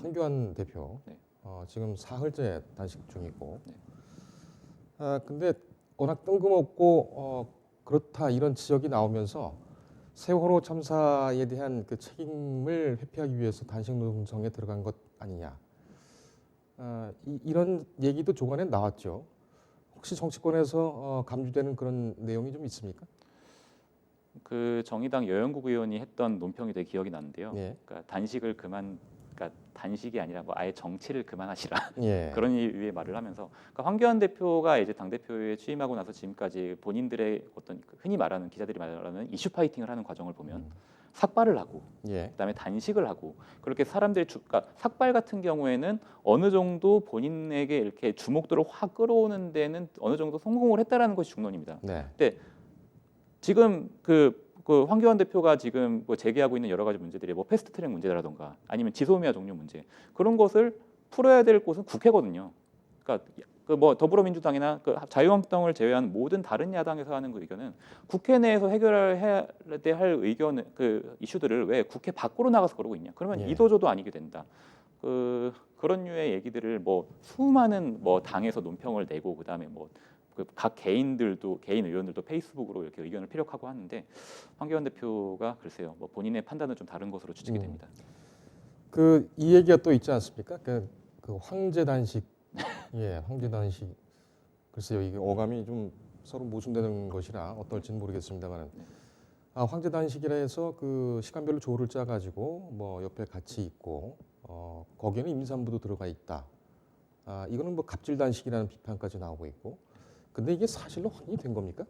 황교안 대표 네. 지금 사흘째 단식 중이고, 네. 근데 워낙 뜬금없고 그렇다 이런 지적이 나오면서 세월호 참사에 대한 그 책임을 회피하기 위해서 단식 농성에 들어간 것 아니냐, 이런 얘기도 조간에 나왔죠. 혹시 정치권에서 감주되는 그런 내용이 좀 있습니까? 그 정의당 여영국 의원이 했던 논평이 되게 기억이 나는데요. 예. 그러니까 그러니까 단식이 아니라 뭐 아예 정치를 그만하시라 예. 그런 이유의 말을 하면서, 그러니까 황교안 대표가 이제 당 대표에 취임하고 나서 지금까지 본인들의 어떤 흔히 말하는 기자들이 말하는 이슈 파이팅을 하는 과정을 보면 삭발을 하고 예. 그다음에 단식을 하고 그렇게 사람들이 그러니까 삭발 같은 경우에는 어느 정도 본인에게 이렇게 주목도를 확 끌어오는 데는 어느 정도 성공을 했다라는 것이 중론입니다. 네. 근데 지금 그 황교안 대표가 지금 뭐 제기하고 있는 여러 가지 문제들이 뭐 패스트트랙 문제라던가 아니면 지소미아 종료 문제, 그런 것을 풀어야 될 곳은 국회거든요. 그러니까 그 뭐 더불어민주당이나 그 자유한국당을 제외한 모든 다른 야당에서 하는 그 의견은 국회 내에서 해결해야 할 의견 그 이슈들을 왜 국회 밖으로 나가서 그러고 있냐? 그러면 예. 이도저도 아니게 된다. 그런 류의 얘기들을 뭐 수많은 뭐 당에서 논평을 내고 그다음에 뭐 각 개인들도 개인 의원들도 페이스북으로 이렇게 의견을 피력하고 하는데, 황교안 대표가 글쎄요 뭐 본인의 판단은 좀 다른 것으로 추측이 됩니다. 이 얘기가 또 있지 않습니까? 그 황제 단식, 예, 황제 단식. 글쎄요, 이게 어감이 좀 서로 모순되는 것이라 어떨지는 모르겠습니다만, 황제 단식이라 해서 그 시간별로 조를 짜가지고 뭐 옆에 같이 있고, 거기에는 임산부도 들어가 있다. 이거는 뭐 갑질 단식이라는 비판까지 나오고 있고. 근데 이게 사실로 확인이 된 겁니까?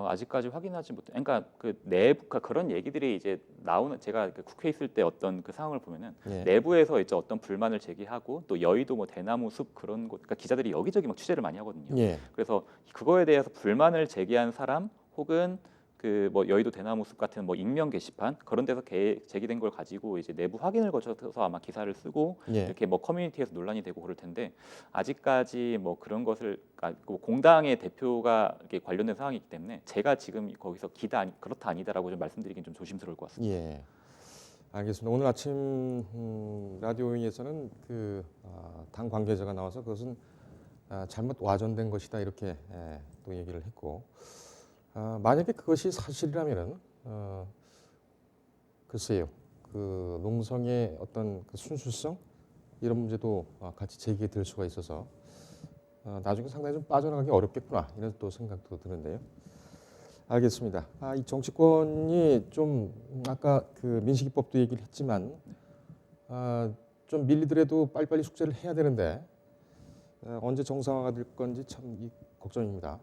아직까지 확인하지 못해. 그러니까 그 내부 그런 얘기들이 이제 나오는, 제가 그 국회에 있을 때 어떤 그 상황을 보면은 예. 내부에서 이제 어떤 불만을 제기하고 또 여의도 뭐 대나무 숲 그런 곳, 그러니까 기자들이 여기저기 막 취재를 많이 하거든요. 예. 그래서 그거에 대해서 불만을 제기한 사람 혹은 그 뭐 여의도 대나무 숲 같은 뭐 익명 게시판 그런 데서 제기된 걸 가지고 이제 내부 확인을 거쳐서 아마 기사를 쓰고 예. 이렇게 뭐 커뮤니티에서 논란이 되고 그럴 텐데, 아직까지 뭐 그런 것을 공당의 대표가 이렇게 관련된 상황이기 때문에 제가 지금 거기서 그렇다 아니다라고 좀 말씀드리긴 좀 조심스러울 것 같습니다. 예. 알겠습니다. 오늘 아침 라디오에서는 당 관계자가 나와서 그것은 잘못 와전된 것이다 이렇게 또 얘기를 했고, 만약에 그것이 사실이라면은 글쎄요, 그 농성의 어떤 그 순수성 이런 문제도 같이 제기될 수가 있어서 나중에 상당히 좀 빠져나가기 어렵겠구나 이런 또 생각도 드는데요. 알겠습니다. 이 정치권이 좀 아까 그 민식이법도 얘기를 했지만 좀 밀리더라도 빨리빨리 숙제를 해야 되는데 언제 정상화가 될 건지 참 걱정입니다.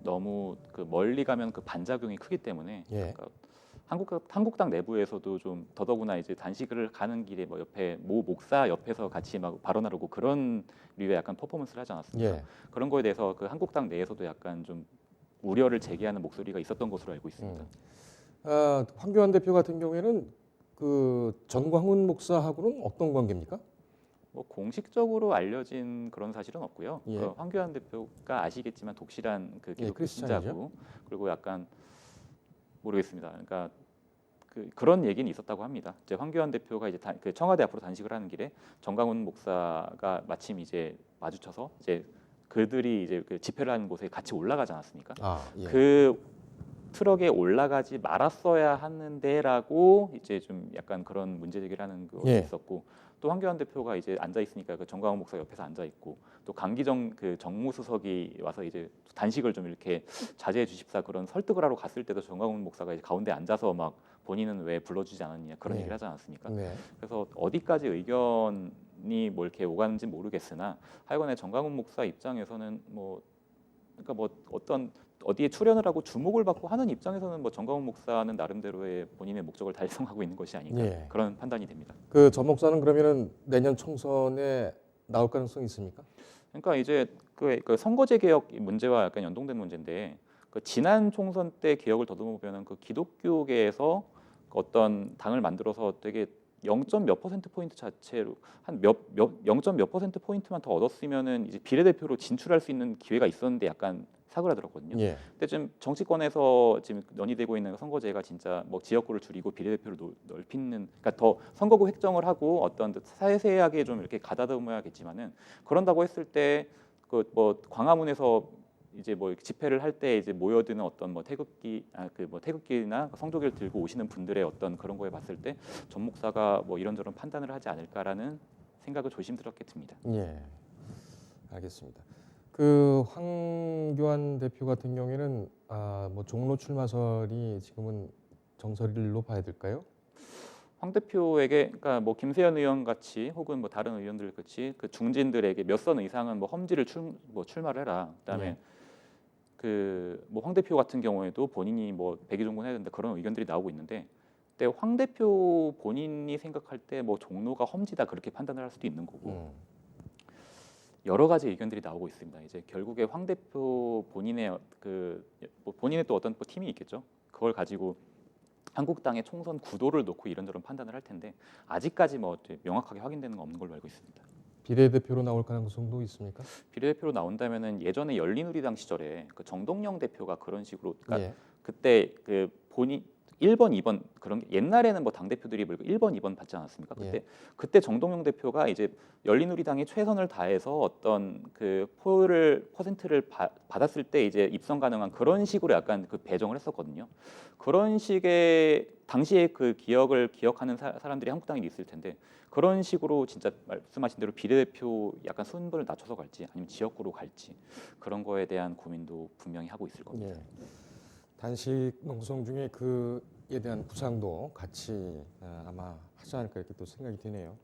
너무 그 멀리 가면 그 반작용이 크기 때문에 예. 그러니까 한국당 내부에서도 좀 더더구나 이제 단식을 가는 길에 뭐 옆에 모 목사 옆에서 같이 막 발언하려고 그런 류의 약간 퍼포먼스를 하지 않았습니까? 예. 그런 거에 대해서 그 한국당 내에서도 약간 좀 우려를 제기하는 목소리가 있었던 것으로 알고 있습니다. 황교안 대표 같은 경우에는 그 전광훈 목사하고는 어떤 관계입니까? 뭐 공식적으로 알려진 그런 사실은 없고요. 예. 그 황교안 대표가 아시겠지만 독실한 그 기독교 크리스찬이죠. 신자고, 그리고 약간 모르겠습니다. 그러니까 그런 얘기는 있었다고 합니다. 이제 황교안 대표가 이제 그 청와대 앞으로 단식을 하는 길에 정광훈 목사가 마침 이제 마주쳐서 이제 그들이 이제 그 집회를 하는 곳에 같이 올라가지 않았습니까? 예. 그 트럭에 올라가지 말았어야 하는데라고 이제 좀 약간 그런 문제 제기를 하는 거 예. 있었고, 또 황교안 대표가 이제 앉아 있으니까 그 정광훈 목사 옆에서 앉아 있고, 또 강기정 그 정무수석이 와서 이제 단식을 좀 이렇게 자제해 주십사 그런 설득을 하러 갔을 때도 정광훈 목사가 이제 가운데 앉아서 막 본인은 왜 불러주지 않았냐 그런 네. 얘기를 하지 않았습니까? 네. 그래서 어디까지 의견이 뭐 이렇게 오가는지 모르겠으나 하여간에 정광훈 목사 입장에서는 뭐 그러니까 뭐 어디에 출연을 하고 주목을 받고 하는 입장에서는 뭐 정광훈 목사는 나름대로의 본인의 목적을 달성하고 있는 것이 아닌가, 예. 그런 판단이 됩니다. 그 전 목사는 그러면은 내년 총선에 나올 가능성이 있습니까? 그러니까 이제 그 선거제 개혁 문제와 약간 연동된 문제인데, 그 지난 총선 때 기억을 더듬어 보면 그 기독교계에서 어떤 당을 만들어서 되게 0점 몇 퍼센트 포인트 자체로 한 0점 몇 퍼센트 포인트만 더 얻었으면은 이제 비례대표로 진출할 수 있는 기회가 있었는데 약간 사그라들었거든요. 예. 근데 지금 정치권에서 지금 논의되고 있는 선거제가 진짜 뭐 지역구를 줄이고 비례대표를 넓히는, 그러니까 더 선거구 획정을 하고 어떤 세세하게 좀 이렇게 가다듬어야겠지만은 그런다고 했을 때 그 뭐 광화문에서 이제 뭐 집회를 할 때 이제 모여드는 어떤 뭐 태극기나 성조기를 들고 오시는 분들의 어떤 그런 거에 봤을 때 전 목사가 뭐 이런저런 판단을 하지 않을까라는 생각을 조심스럽게 듭니다. 예. 알겠습니다. 그 황교안 대표 같은 경우에는 뭐 종로 출마설이 지금은 정설일로 봐야 될까요? 황 대표에게, 그러니까 뭐 김세현 의원 같이 혹은 뭐 다른 의원들 같이 그 중진들에게 몇 선 이상은 뭐 험지를 출마를 해라. 그다음에 예. 그 뭐 황 대표 같은 경우에도 본인이 뭐 백의종군 해야 된다 그런 의견들이 나오고 있는데, 근데 황 대표 본인이 생각할 때 뭐 종로가 험지다 그렇게 판단을 할 수도 있는 거고 여러 가지 의견들이 나오고 있습니다. 이제 결국에 황 대표 본인의 뭐 본인의 또 어떤 뭐 팀이 있겠죠. 그걸 가지고 한국당의 총선 구도를 놓고 이런저런 판단을 할 텐데 아직까지 뭐 명확하게 확인되는 건 없는 걸로 알고 있습니다. 비례대표로 나올 가능성도 있습니까? 비례대표로 나온다면은 예전에 열린우리당 시절에 그 정동영 대표가 그런 식으로, 그러니까 예. 그때 그 본인 1번, 2번 그런 게 옛날에는 뭐 당 대표들이 뭐 1번, 2번 받지 않았습니까? 그때 정동영 대표가 이제 열린우리당이 최선을 다해서 어떤 그 퍼센트를 받았을 때 이제 입성 가능한 그런 식으로 약간 그 배정을 했었거든요. 그런 식의 당시에 그 기억을 기억하는 사람들이 한국당에 있을 텐데 그런 식으로 진짜 말씀하신 대로 비례대표 약간 순번을 낮춰서 갈지 아니면 지역구로 갈지 그런 거에 대한 고민도 분명히 하고 있을 겁니다. 예. 단식 농성 중에 그에 대한 구상도 같이 아마 하지 않을까 이렇게 또 생각이 드네요.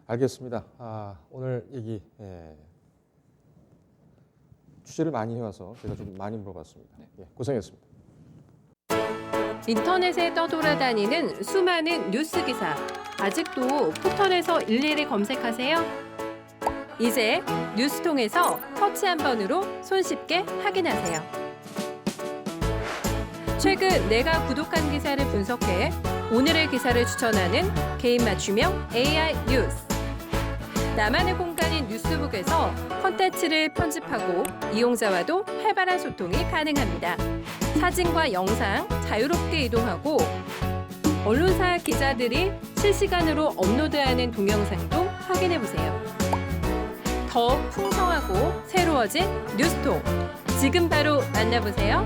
알겠습니다. 오늘 얘기 취재를 많이 해와서 제가 좀 많이 물어봤습니다. 예, 고생했습니다. 인터넷에 떠돌아다니는 수많은 뉴스 기사. 아직도 포털에서 일일이 검색하세요? 이제 뉴스통에서 터치 한 번으로 손쉽게 확인하세요. 최근 내가 구독한 기사를 분석해 오늘의 기사를 추천하는 개인 맞춤형 AI 뉴스. 나만의 공간인 뉴스북에서 콘텐츠를 편집하고 이용자와도 활발한 소통이 가능합니다. 사진과 영상 자유롭게 이동하고 언론사 기자들이 실시간으로 업로드하는 동영상도 확인해보세요. 더 풍성하고 새로워진 뉴스통. 지금 바로 만나보세요.